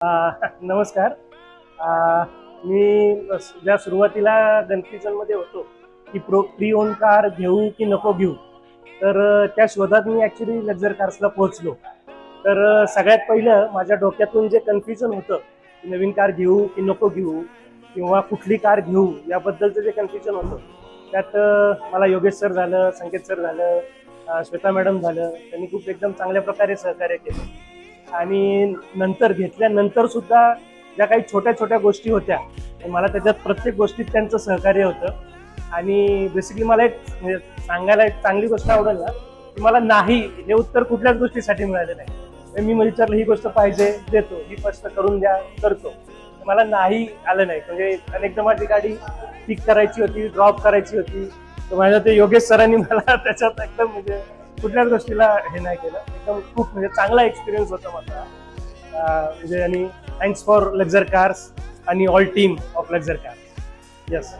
नमस्कार. अ, मी ज्या सुरुवातीला कन्फ्युजनमध्ये होतो की प्री ओन कार घेऊ की नको घेऊ, तर त्या शोधात मी ॲक्च्युली लक्झर कार्सला पोहोचलो. तर सगळ्यात पहिलं माझ्या डोक्यातून जे कन्फ्युजन होतं की नवीन कार घेऊ की नको घेऊ किंवा कुठली कार घेऊ याबद्दलचं जे कन्फ्युजन होतं, त्यात मला योगेश सर झालं, संकेत सर झालं, श्वेता मॅडम झालं, त्यांनी खूप एकदम चांगल्या प्रकारे सहकार्य केलं. आणि नंतर घेतल्यानंतर सुद्धा ज्या काही छोट्या छोट्या गोष्टी होत्या, मला त्याच्यात प्रत्येक गोष्टीत त्यांचं सहकार्य होतं. आणि बेसिकली मला एक म्हणजे सांगायला एक चांगली गोष्ट आवडेल ना, की मला नाही हे उत्तर कुठल्याच गोष्टीसाठी मिळालं नाही. मी विचारलं ही गोष्ट पाहिजे देतो, ही प्रश्न करून द्या करतो, मला नाही आलं नाही. म्हणजे अनेकदा माझी गाडी पिक करायची होती, ड्रॉप करायची होती, तर माझ्या ते योगेश सरांनी मला त्याच्यात एकदम म्हणजे कुठल्याच गोष्टीला हे नाही केलं. एकदम खूप म्हणजे चांगला एक्सपिरियन्स होता माझा. म्हणजे आणि थँक्स फॉर लक्झर कार्स आणि all team of Luxor cars. Yes.